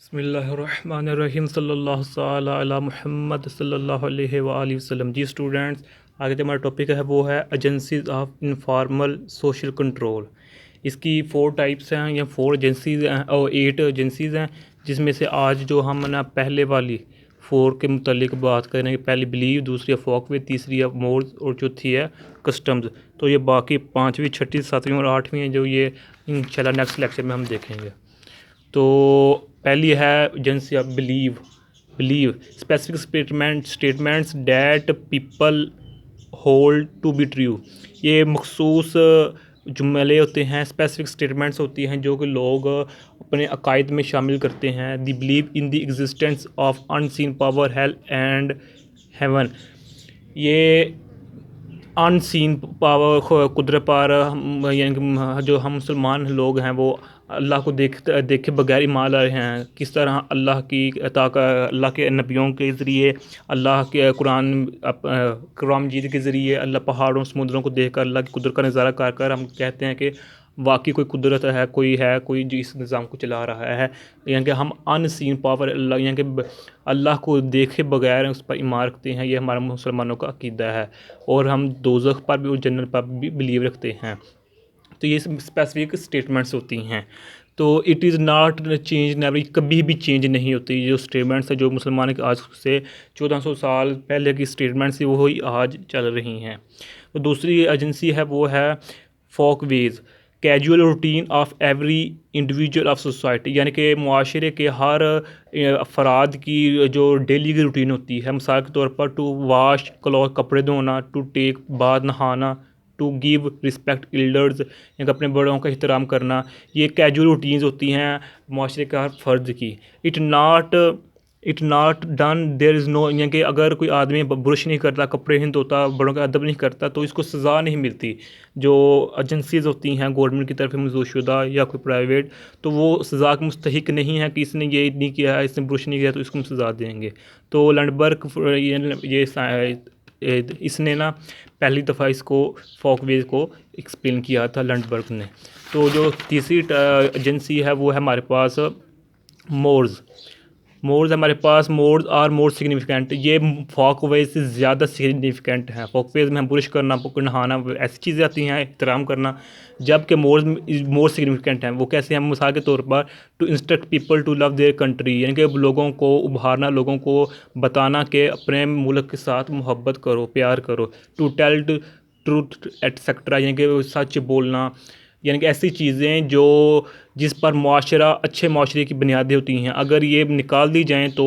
बिस्मिल्लाहिर्रहमानिर्रहीम सल्लल्लाहु ताला अला मुहम्मद सल्लल्लाहु अलैहि वआलिहि वसल्लम। जी स्टूडेंट्स, आगे जो हमारा टॉपिक है वो है agencies of informal social control. इसकी 4 टाइप्स हैं या 4 एजेंसीज हैं और 8 एजेंसीज हैं, जिसमें से आज जो हम ना पहले वाली 4 के मुतालिक बात करेंगे। पहली बिलीव, दूसरी है फॉकवे, तीसरी है मोर्स और चौथी है कस्टम्स। तो ये बाकी 5वीं, 6वीं, 7वीं और 8वीं हैं जो ये इंशाल्लाह नेक्स्ट लेक्चर में हम देखेंगे। तो पहली है agency of believe specific statements that people hold to be true. ये मखसूस जुमले होते हैं, स्पेसिफिक स्टेटमेंट्स होती हैं जो कि लोग अपने अकायद में शामिल करते हैं। They believe in the existence of unseen power hell and heaven. ये अनसीन पावर कुदरत पर यानी जो हम मुसलमान लोग हैं वो अल्लाह को देखे बगैर ईमान ला रहे हैं। किस तरह अल्लाह की अता का, अल्लाह के नबियों के ज़रिए, अल्लाह के कुरान मजीद के ज़रिए, अल्लाह पहाड़ों समुद्रों को देखकर अल्लाह की कुदरत का नज़ारा कर कर हम कहते हैं कि वाकई कोई कुदरत है, कोई जो इस निज़ाम को चला रहा है। यानी कि हम अनसीन पावर अल्लाह यानी कि अल्लाह को देखे बगैर उस पर ईमान रखते हैं। ये हमारा मुसलमानों का अकीदा है और हम दोज़ख पर भी और जन्नत पर भी बिलीव रखते हैं। तो ये स्पेसिफिक स्टेटमेंट्स होती हैं। तो it is not change never, कभी भी चेंज नहीं होती। जो स्टेटमेंट्स है जो मुसलमान के आज से 1400 साल पहले की स्टेटमेंट्स थी वही आज चल रही हैं। तो दूसरी एजेंसी है वो है Folkways, casual routine of every individual of society. यानी कि मुआशरे के हर अफराद की जो डेली की रूटीन होती है। मिसाल के तौर पर टू वाश क्लॉथ, कपड़े धोना, टू टेक बाथ, नहाना, टू गिव रिस्पेक्ट एल्डर्स, यानी अपने बड़ों का एहतराम करना। ये कैजुअल रूटीन्स होती हैं मुआशरे का हर फ़र्द की। It not done there is no, यानी कि अगर कोई आदमी ब्रश नहीं करता, कपड़े नहीं धोता, बड़ों का अदब नहीं करता तो इसको सज़ा नहीं मिलती। जो एजेंसीज़ होती हैं गवर्नमेंट की तरफ से मंजूरशुदा या कोई प्राइवेट, तो वो सज़ा के मुस्तहिक नहीं है कि इसने ये नहीं किया है, इसने ब्रश नहीं किया तो इसको हम सज़ा देंगे। तो लंडबर्ग इसने ना पहली दफ़ा इसको फोकवेज को एक्सप्लेन किया था लंडबर्ग ने। तो जो तीसरी एजेंसी है वो है हमारे पास मोर्स हमारे पास मोर्स आर मोर सिग्निफिकेंट। ये फोकवेज से ज़्यादा सिग्निफिकेंट है। फोकवेज में हम ब्रश करना, नहाना, ऐसी चीज़ें आती हैं, एहतराम करना, जबकि मोर्स मोर सिग्निफिकेंट हैं। वो कैसे हैं? मिसाल के तौर पर to instruct people to love their country, यानी कि लोगों को उभारना, लोगों को बताना कि अपने मुल्क के साथ मोहब्बत करो, प्यार करो। टू टेल ट्रूथ एटसेट्रा, यानी कि सच बोलना, यानी कि ऐसी चीज़ें जो जिस पर मुआशरा अच्छे मुआशरे की बुनियादें होती हैं, अगर ये निकाल दी जाएँ तो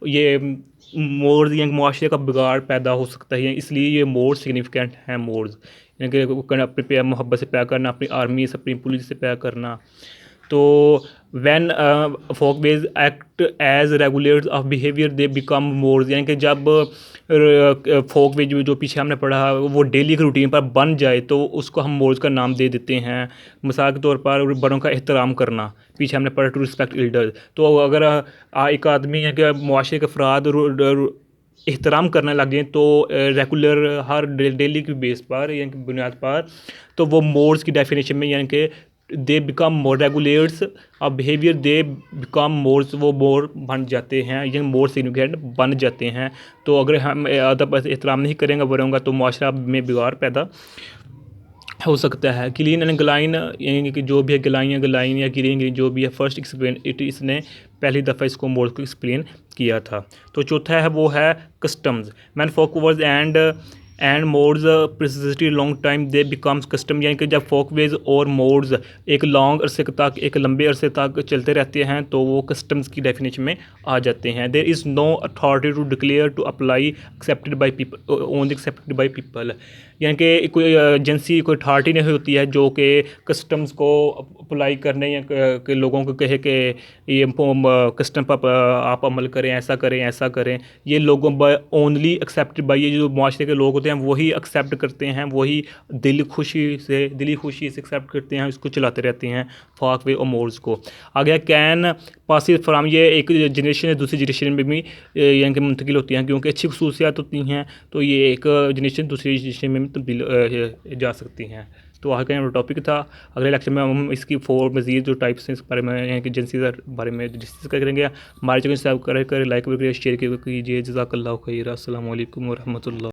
ये मोर्स यानी मुआशरे का बिगाड़ पैदा हो सकता है। इसलिए ये मोर सिग्निफिकेंट हैं मोर्स, यानी कि अपने मोहब्बत से प्यार करना, अपनी आर्मी से, अपनी पुलिस से प्यार करना। तो when folkways act as regulators of behaviour they become mores, यानी कि जब फोकवेज जो पीछे हमने पढ़ा वो डेली की रूटीन पर बन जाए तो उसको हम मोर्स का नाम दे देते हैं। मिसाल के तौर पर बड़ों का एहतराम करना, पीछे हमने पढ़ा टू रिस्पेक्ट एल्डर्स। तो अगर एक आदमी या कि मुआशरे के अफराद एहतराम करने लग जाएँ तो रेगुलर हर डेली की बेस पर यानी कि बुनियाद पर, तो वो मोर्स की डेफिनेशन में यानी कि they become more regulates of behaviour, they become mores, वो मोर बन जाते हैं, ये मोर सिग्निफिकेंट बन जाते हैं। तो अगर हम अदब एहतराम नहीं करेंगे बड़ों तो मुआशरा में बिगाड़ पैदा हो सकता है। क्लीन एंड ग्लाइन, यानी कि जो भी है गलाइन या ग्रीन जो भी है, फर्स्ट एक्सप्लेन इट, इसने पहली दफ़ा इसको मोर को एक्सप्लेन किया था। तो चौथा है वो है customs. Man folkways and mores persist long time they becomes custom, यानी कि जब फोकवेज और मोड्स एक लॉन्ग अरसे तक, एक लंबे अरसे तक चलते रहते हैं तो वो कस्टम्स की डेफिनेशन में आ जाते हैं। There is no authority to declare to apply accepted by people, only accepted by people, यानी कि कोई एजेंसी, कोई अथॉरिटी नहीं होती है जो कि कस्टम्स को अप्लाई करने या कि लोगों को कहे कि ये कस्टम पर आप अमल करें, ऐसा करें, ऐसा करें। ये लोगों ओनली एक्सेप्टेड बाई, ये जो मुआशरे के लोग होते हैं वही एक्सेप्ट करते हैं, वही दिली खुशी से एक्सेप्ट करते हैं, इसको चलाते रहते हैं फोकवे और मोर्स को। आगे कैन पासिव फ्राम, ये एक जनरेशन है दूसरी जनरेशन में भी यानी कि मुंतकिल होती हैं क्योंकि अच्छी खसूसियात होती हैं, तो ये एक जनरेशन दूसरी जनरेशन में तब्दील जा सकती हैं। तो आज का यहाँ टॉपिक था। अगले लेक्चर में हम इसकी 4 मज़ीद जो टाइप्स हैं इस बारे में, यहाँ की एजेंसी के बारे में डिस्कस करेंगे। हमारे चैनल सब्सक्राइब करें, लाइक करें, शेयर कीजिए। जज़ाकल्लाहु खैर। अस्सलामु अलैकुम व रहमतुल्लाह।